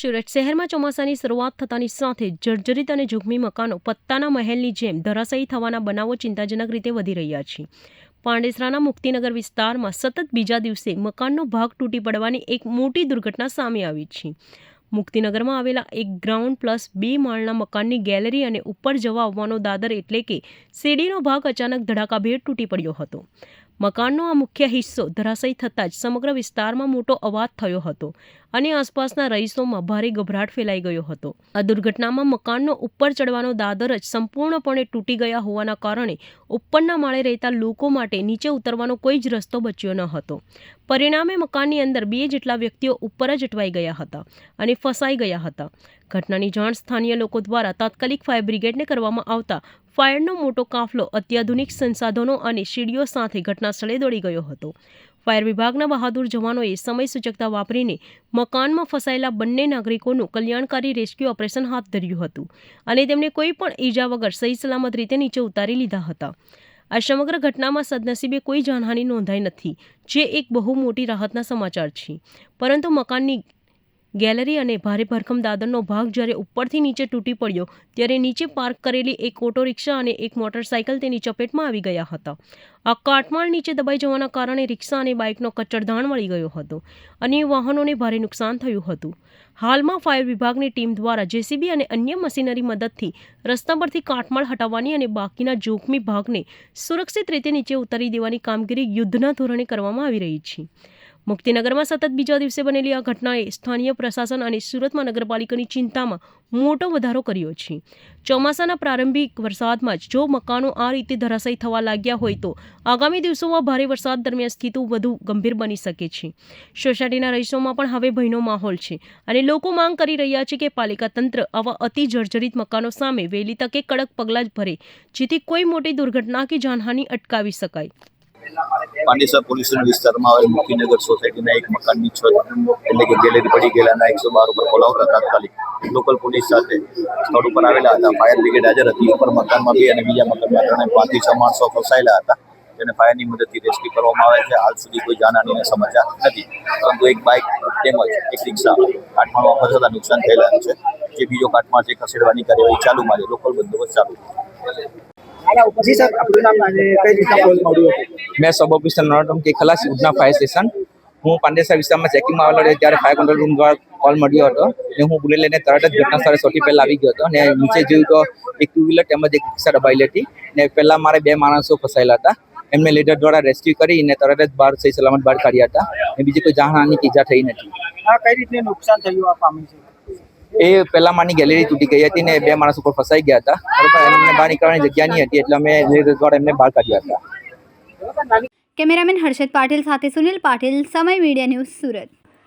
સુરત શહેરમાં ચોમાસાની શરૂઆત થતાની સાથે જર્જરિત અને જોખમી મકાનો પત્તાના મહેલની જેમ ધરાશાયી થવાના બનાવો ચિંતાજનક રીતે વધી રહ્યા છે. પાંડેસરાના મુક્તિનગર વિસ્તારમાં સતત બીજા દિવસે મકાનનો ભાગ તૂટી પડવાની એક મોટી દુર્ઘટના સામે આવી છે. મુક્તિનગરમાં આવેલા એક ગ્રાઉન્ડ પ્લસ 2 માળના મકાનની ગેલેરી અને ઉપર જવા આવવાનો દાદર એટલે કે સીડીનો ભાગ અચાનક ધડાકાભેર તૂટી પડ્યો હતો. મકાનનો આ મુખ્ય હિસ્સો ધરાશાયી થતાં જ સમગ્ર વિસ્તારમાં મોટો અવાજ થયો હતો અને આસપાસના રહીશોમાં ભારે ગભરાટ ફેલાઈ ગયો હતો. આ દુર્ઘટનામાં મકાનનો ઉપર ચડવાનો દાદર જ સંપૂર્ણપણે તૂટી ગયા હોવાના કારણે ઉપરના માળે રહેતા લોકો માટે નીચે ઉતરવાનો કોઈ જ રસ્તો બચ્યો ન હતો. પરિણામે મકાનની અંદર 2 જેટલા વ્યક્તિઓ ઉપર જ અટવાઈ ગયા હતા અને ફસાઈ ગયા હતા. ઘટનાની જાણ સ્થાનિય લોકો દ્વારા તાત્કાલિક ફાયર બ્રિગેડને કરવામાં આવતા ફાયરનો મોટો કાફલો અત્યાધુનિક સંસાધનો અને સીડીઓ સાથે ઘટનાસ્થળે દોડી ગયો હતો. ફાયર વિભાગના બહાદુર જવાનોએ સમય સૂચકતા વાપરીને મકાનમાં ફસાયેલા બંને નાગરિકોનું કલ્યાણકારી રેસ્ક્યુ ઓપરેશન હાથ ધર્યું હતું અને તેમને કોઈ પણ ઈજા વગર સહી સલામત રીતે નીચે ઉતારી લીધા હતા. આ સમગ્ર ઘટનામાં સદનસીબે કોઈ જાનહાનિ નોંધાઈ નથી, જે એક બહુ મોટી રાહતના સમાચાર છે. પરંતુ મકાનની ગેલેરી અને ભારે ભરખમ દાદરનો ભાગ જ્યારે ઉપરથી નીચે તૂટી પડ્યો ત્યારે નીચે પાર્ક કરેલી એક ઓટો રિક્ષા અને એક મોટરસાયકલ તેની ચપેટમાં આવી ગયા હતા. આ કાટમાળ નીચે દબાઈ જવાના કારણે રિક્ષા અને બાઇકનો કચ્ચરદાણ વળી ગયો હતો અને વાહનોને ભારે નુકસાન થયું હતું. હાલમાં ફાયર વિભાગની ટીમ દ્વારા જેસીબી અને અન્ય મશીનરી મદદથી રસ્તા પરથી કાટમાળ હટાવવાની અને બાકીના જોખમી ભાગને સુરક્ષિત રીતે નીચે ઉતારી દેવાની કામગીરી યુદ્ધના ધોરણે કરવામાં આવી રહી છે. મુક્તિનગરમાં સતત બીજા દિવસે બનેલી આ ઘટનાએ સ્થાનીય પ્રશાસન અને સુરત મહાનગરપાલિકાની ચિંતામાં મોટો વધારો કર્યો છે. ચોમાસાના પ્રારંભિક વરસાદમાં જ જો મકાનો આ રીતે ધરાશાયી થવા લાગ્યા હોય તો આગામી દિવસોમાં ભારે વરસાદ દરમિયાન સ્થિતિ વધુ ગંભીર બની શકે છે. સોસાયટીના રહીશોમાં પણ હવે ભયનો માહોલ છે અને લોકો માંગ કરી રહ્યા છે કે પાલિકા તંત્ર આવા અતિ જર્જરિત મકાનો સામે વહેલી તકે કડક પગલાં ભરે, જેથી કોઈ મોટી દુર્ઘટના કે જાનહાનિ અટકાવી શકાય. પાંડેસરા પોલીસ વિસ્તારમાં આવેલ મુક્તિનગર સોસાયટીના એક મકાનની છત એટલે કે ગેલેરી પડી ગયેલાના 112 ઉપર કોલ આવતા તાત્કાલિક લોકલ પોલીસ સાથે સ્થળ ઉપર આવેલા હતા. ફાયર બ્રિગેડ હાજર હતી. ઉપર મકાનમાં 2 અને બીજા મકાનમાં 3 5 થી 6 માણસો ફસાયેલા હતા, જેને ફાયરની મદદથી રેસ્ક્યુ કરવામાં આવે છે. હાલ સુધી કોઈ જાનહાનિના સમાચાર નથી, પરંતુ એક બાઇક તેમજ એક રિક્ષા કાટમાળમાં ફસાતા નુકસાન થયેલા છે. જે બીજો કાટમાળ છે ખસેડવાની કાર્યવાહી ચાલુમાં છે. લોકલ બંદોબસ્ત ચાલુ છે. जी सर, आपનું નામ અને કઈ રીતના કોલ મળ્યો? मैं सब ऑफिसर नरोत्तम के खलासी ઉધના ફાયર સ્ટેશન. હું પાંડેસરા વિસ્તારમાં ચેકિંગમાં આવેલો હતો ત્યારે ફાયર કંટ્રોલ રૂમ દ્વારા કોલ મળ્યો હતો ને હું બુલેટ લઈને તરત જ ઘટના સ્થળે સૌથી પહેલા આવી ગયો હતો ને નીચે જોયું તો એક 2 વ્હીલર તેમજ એક રિક્ષા દબાયેલી હતી ને પહેલા મારે 2 માણસો ફસાયેલા હતા. એમને લીડર દ્વારા રેસ્ક્યુ કરીને તરત જ બહાર સહી સલામત બહાર કાઢ્યા હતા ને બીજી કોઈ જાનહાનિ કે ઈજા થઈ નથી. આ કઈ રીતે નુકસાન થયું આ પામી છે? એ પહેલા માની ગેલેરી તૂટી ગઈ હતી ને 2 માણસ ઉપર ફસાઈ ગયા હતા. બરાબર, એમને બહાર નીકળવાની જગ્યા નહીં હતી એટલે અમે લીડર દ્વારા એમને બહાર કાઢ્યા હતા. કેમેરામેન હર્ષદ પાટીલ સાથે સુનિલ પાટીલ, સમય મીડિયા ન્યૂઝ, સુરત.